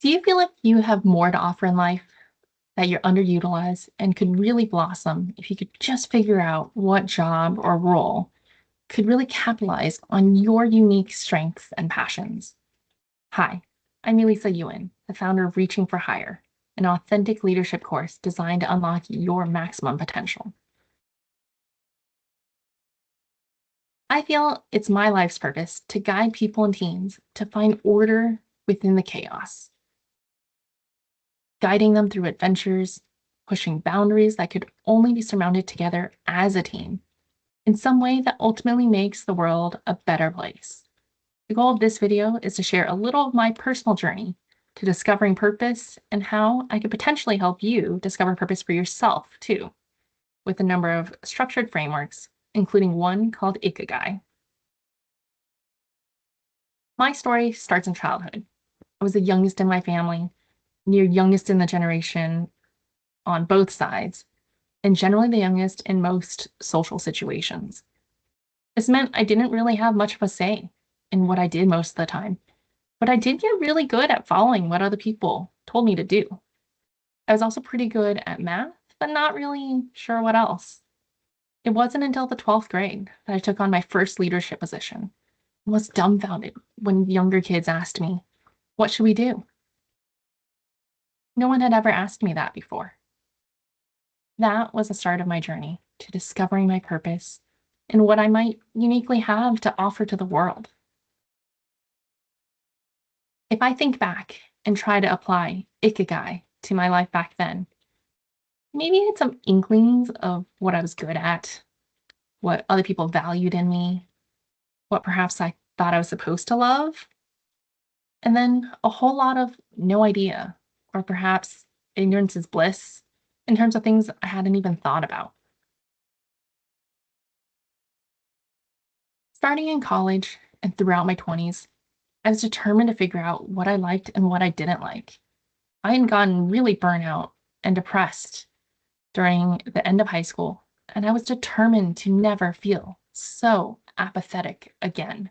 Do you feel like you have more to offer in life, that you're underutilized and could really blossom if you could just figure out what job or role could really capitalize on your unique strengths and passions? Hi, I'm Elisa Ewan, the founder of Reaching for Higher, an authentic leadership course designed to unlock your maximum potential. I feel it's my life's purpose to guide people and teams to find order within the chaos, guiding them through adventures, pushing boundaries that could only be surmounted together as a team in some way that ultimately makes the world a better place. The goal of this video is to share a little of my personal journey to discovering purpose and how I could potentially help you discover purpose for yourself too, with a number of structured frameworks, including one called Ikigai. My story starts in childhood. I was the youngest in my family, near youngest in the generation on both sides, and generally the youngest in most social situations. This meant I didn't really have much of a say in what I did most of the time, but I did get really good at following what other people told me to do. I was also pretty good at math, but not really sure what else. It wasn't until the 12th grade that I took on my first leadership position and was dumbfounded when younger kids asked me, "What should we do?" No one had ever asked me that before. That was the start of my journey to discovering my purpose and what I might uniquely have to offer to the world. If I think back and try to apply Ikigai to my life back then, maybe I had some inklings of what I was good at, what other people valued in me, what perhaps I thought I was supposed to love, and then a whole lot of no idea, or perhaps ignorance is bliss in terms of things I hadn't even thought about. Starting in college and throughout my 20s, I was determined to figure out what I liked and what I didn't like. I had gotten really burnout and depressed during the end of high school, and I was determined to never feel so apathetic again.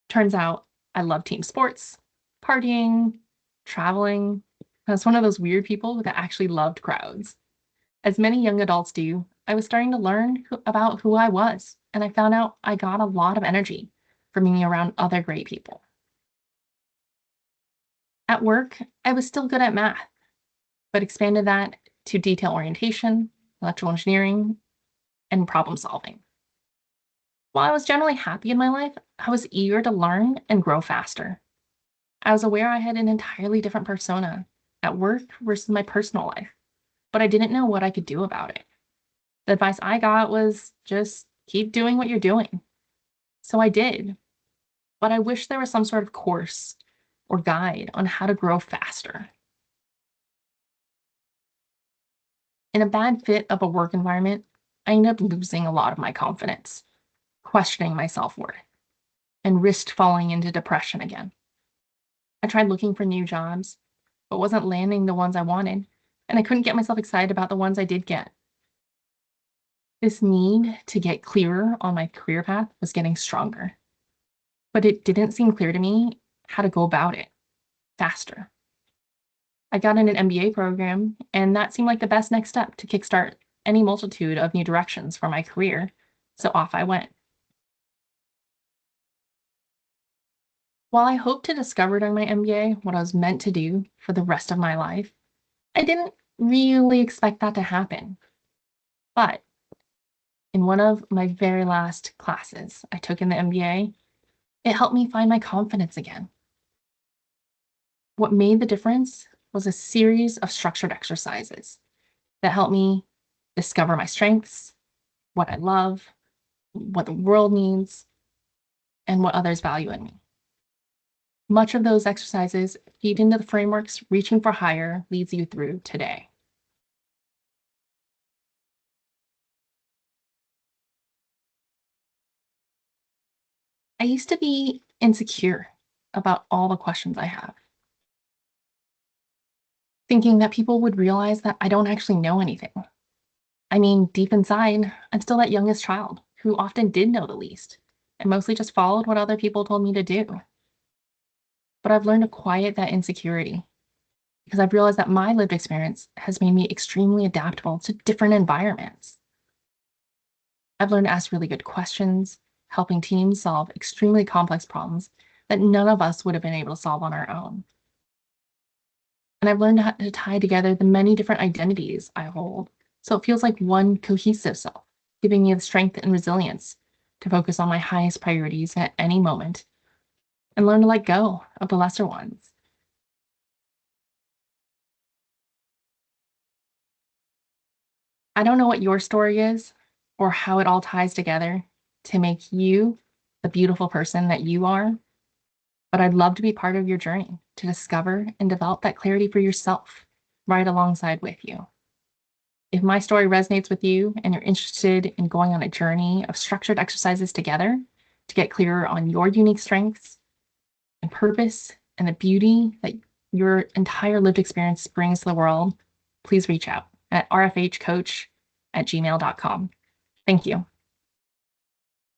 Turns out I love team sports, partying, traveling. I was one of those weird people that actually loved crowds. As many young adults do, I was starting to learn about who I was, and I found out I got a lot of energy from being around other great people. At work, I was still good at math, but expanded that to detail orientation, electrical engineering, and problem solving. While I was generally happy in my life, I was eager to learn and grow faster. I was aware I had an entirely different persona at work versus my personal life, but I didn't know what I could do about it. The advice I got was just keep doing what you're doing. So I did, but I wish there was some sort of course or guide on how to grow faster. In a bad fit of a work environment, I ended up losing a lot of my confidence, questioning my self worth, and risked falling into depression again. I tried looking for new jobs, but wasn't landing the ones I wanted, and I couldn't get myself excited about the ones I did get. This need to get clearer on my career path was getting stronger, but it didn't seem clear to me how to go about it faster. I got in an MBA program, and that seemed like the best next step to kickstart any multitude of new directions for my career, so off I went. While I hoped to discover during my MBA what I was meant to do for the rest of my life, I didn't really expect that to happen. But in one of my very last classes I took in the MBA, it helped me find my confidence again. What made the difference was a series of structured exercises that helped me discover my strengths, what I love, what the world needs, and what others value in me. Much of those exercises feed into the frameworks Reaching for Higher leads you through today. I used to be insecure about all the questions I have, thinking that people would realize that I don't actually know anything. I mean, deep inside, I'm still that youngest child who often did know the least and mostly just followed what other people told me to do. but I've learned to quiet that insecurity because I've realized that my lived experience has made me extremely adaptable to different environments. I've learned to ask really good questions, helping teams solve extremely complex problems that none of us would have been able to solve on our own. And I've learned how to tie together the many different identities I hold so it feels like one cohesive self, giving me the strength and resilience to focus on my highest priorities at any moment and learn to let go of the lesser ones. I don't know what your story is or how it all ties together to make you the beautiful person that you are, but I'd love to be part of your journey to discover and develop that clarity for yourself right alongside with you. If my story resonates with you and you're interested in going on a journey of structured exercises together to get clearer on your unique strengths and purpose and the beauty that your entire lived experience brings to the world, please reach out at rfhcoach@gmail.com. Thank you.